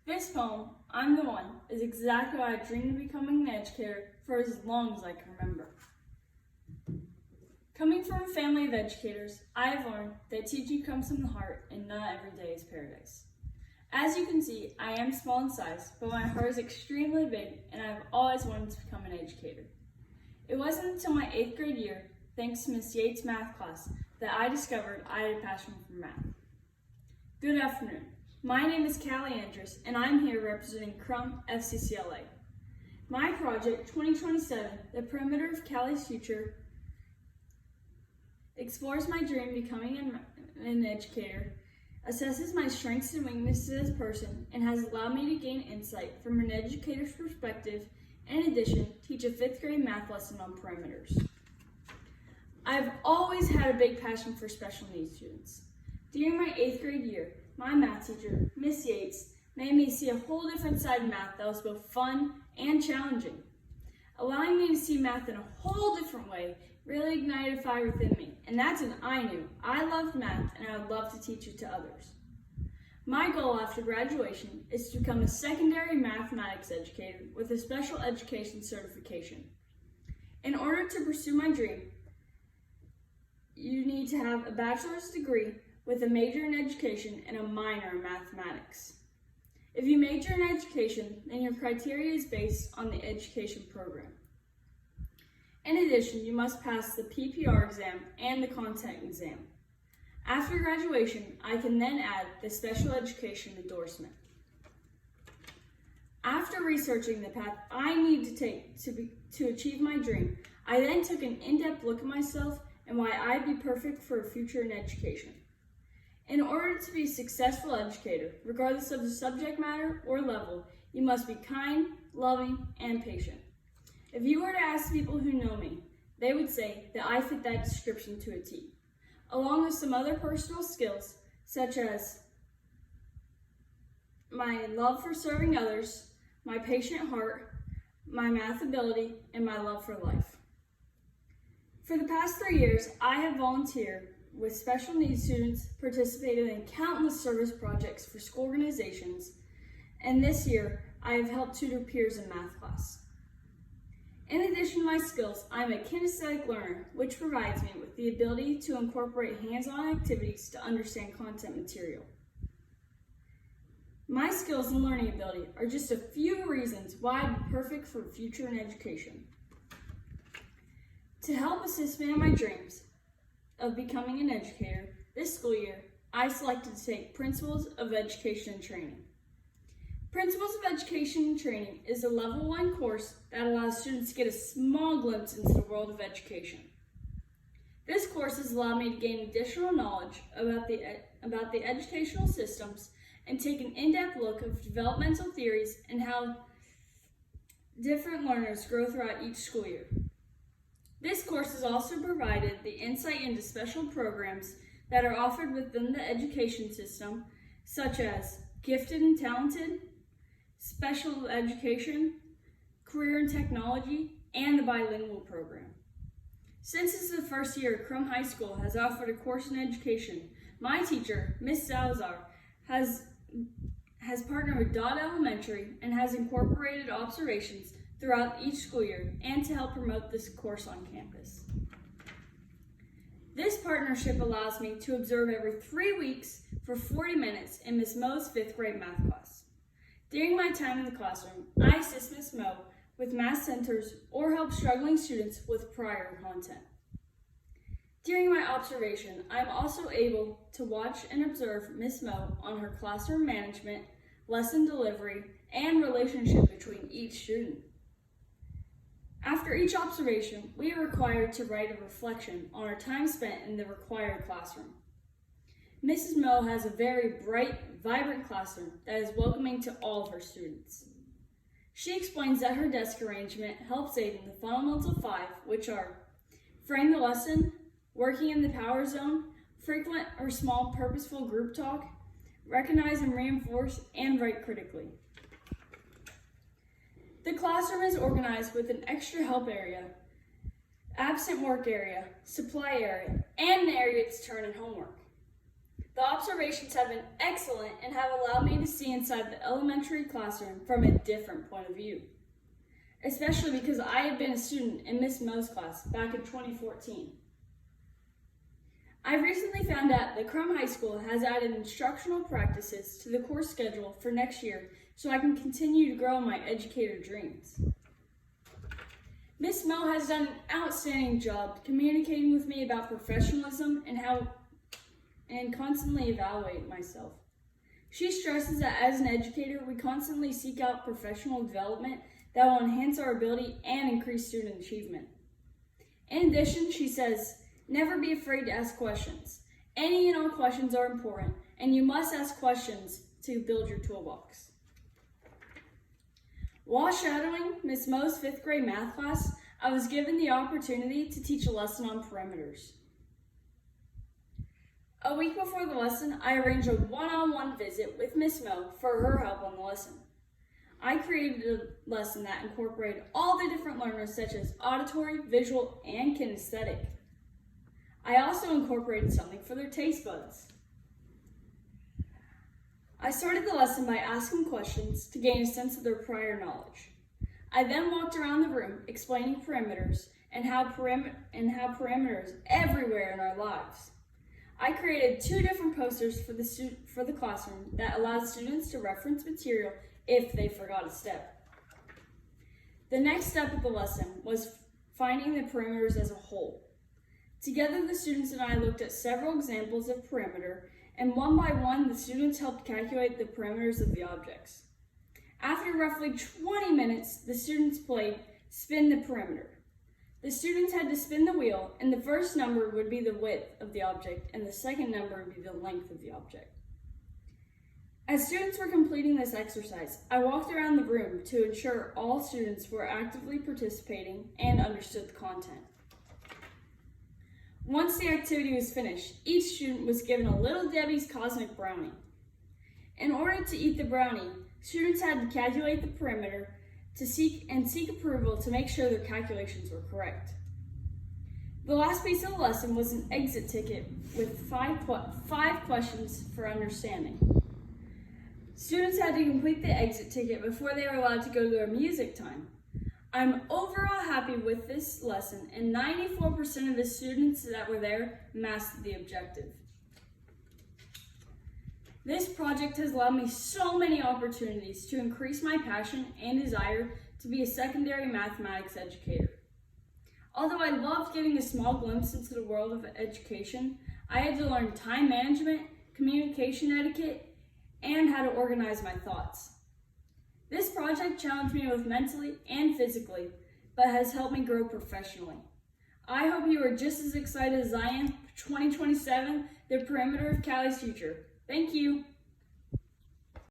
This poem, I'm the One, is exactly why I dreamed of becoming an educator for as long as I can remember. Coming from a family of educators, I have learned that teaching comes from the heart and not every day is paradise. As you can see, I am small in size, but my heart is extremely big and I have always wanted to become an educator. It wasn't until my 8th grade year, thanks to Miss Yates' math class, that I discovered I had a passion for math. Good afternoon. My name is Andrus, and I'm here representing Andrus FCCLA. My project, 2027, The Perimeter of Cali's Future, explores my dream of becoming an educator, assesses my strengths and weaknesses as a person, and has allowed me to gain insight from an educator's perspective, and in addition, teach a 5th grade math lesson on perimeters. I've always had a big passion for special needs students. During my 8th grade year, my math teacher, Miss Yates, made me see a whole different side of math that was both fun and challenging. Allowing me to see math in a whole different way really ignited a fire within me, and that's when I knew I loved math and I would love to teach it to others. My goal after graduation is to become a secondary mathematics educator with a special education certification. In order to pursue my dream, you need to have a bachelor's degree with a major in education and a minor in mathematics. If you major in education, then your criteria is based on the education program. In addition, you must pass the PPR exam and the content exam. After graduation, I can then add the special education endorsement. After researching the path I need to take to achieve my dream, I then took an in-depth look at myself and why I'd be perfect for a future in education. In order to be a successful educator, regardless of the subject matter or level, you must be kind, loving, and patient. If you were to ask people who know me, they would say that I fit that description to a T, along with some other personal skills, such as my love for serving others, my patient heart, my math ability, and my love for life. For the past 3 years, I have volunteered with special needs students, participated in countless service projects for school organizations, and this year, I have helped tutor peers in math class. In addition to my skills, I am a kinesthetic learner, which provides me with the ability to incorporate hands-on activities to understand content material. My skills and learning ability are just a few reasons why I'm perfect for a future in education. To help assist me in my dreams of becoming an educator, this school year, I selected to take Principles of Education and Training. Principles of Education and Training is a level 1 course that allows students to get a small glimpse into the world of education. This course has allowed me to gain additional knowledge about the educational systems and take an in-depth look of developmental theories and how different learners grow throughout each school year. This course has also provided the insight into special programs that are offered within the education system, such as gifted and talented, special education, career and technology, and the bilingual program. Since it's the first year Crum High School has offered a course in education, my teacher, Ms. Salazar, has partnered with Dodd Elementary and has incorporated observations throughout each school year and to help promote this course on campus. This partnership allows me to observe every 3 weeks for 40 minutes in Ms. Mo's 5th grade math class. During my time in the classroom, I assist Ms. Mo with math centers or help struggling students with prior content. During my observation, I'm also able to watch and observe Ms. Mo on her classroom management, lesson delivery, and relationship between each student. After each observation, we are required to write a reflection on our time spent in the required classroom. Mrs. Mo has a very bright, vibrant classroom that is welcoming to all of her students. She explains that her desk arrangement helps aid in the fundamental 5, which are frame the lesson, working in the power zone, frequent or small purposeful group talk, recognize and reinforce, and write critically. The classroom is organized with an extra help area, absent work area, supply area, and an area to turn in homework. The observations have been excellent and have allowed me to see inside the elementary classroom from a different point of view, especially because I had been a student in Miss Mo's class back in 2014. I recently found out that Crum High School has added instructional practices to the course schedule for next year so I can continue to grow my educator dreams. Miss Mo has done an outstanding job communicating with me about professionalism and constantly evaluate myself. She stresses that as an educator, we constantly seek out professional development that will enhance our ability and increase student achievement. In addition, she says, never be afraid to ask questions. Any and all questions are important, and you must ask questions to build your toolbox. While shadowing Miss Mo's 5th grade math class, I was given the opportunity to teach a lesson on perimeters. A week before the lesson, I arranged a one-on-one visit with Miss Mo for her help on the lesson. I created a lesson that incorporated all the different learners such as auditory, visual, and kinesthetic. I also incorporated something for their taste buds. I started the lesson by asking questions to gain a sense of their prior knowledge. I then walked around the room explaining perimeters and how perimeters everywhere in our lives. I created 2 different posters for the classroom that allowed students to reference material if they forgot a step. The next step of the lesson was finding the perimeters as a whole. Together, the students and I looked at several examples of perimeter, and one by one, the students helped calculate the perimeters of the objects. After roughly 20 minutes, the students played Spin the Perimeter. The students had to spin the wheel, and the first number would be the width of the object, and the second number would be the length of the object. As students were completing this exercise, I walked around the room to ensure all students were actively participating and understood the content. Once the activity was finished, each student was given a Little Debbie's Cosmic Brownie. In order to eat the brownie, students had to calculate the perimeter to seek approval to make sure their calculations were correct. The last piece of the lesson was an exit ticket with five questions for understanding. Students had to complete the exit ticket before they were allowed to go to their music time. I'm overall happy with this lesson, and 94% of the students that were there mastered the objective. This project has allowed me so many opportunities to increase my passion and desire to be a secondary mathematics educator. Although I loved getting a small glimpse into the world of education, I had to learn time management, communication etiquette, and how to organize my thoughts. This project challenged me both mentally and physically, but has helped me grow professionally. I hope you are just as excited as I am for 2027, the perimeter of Cali's future. Thank you.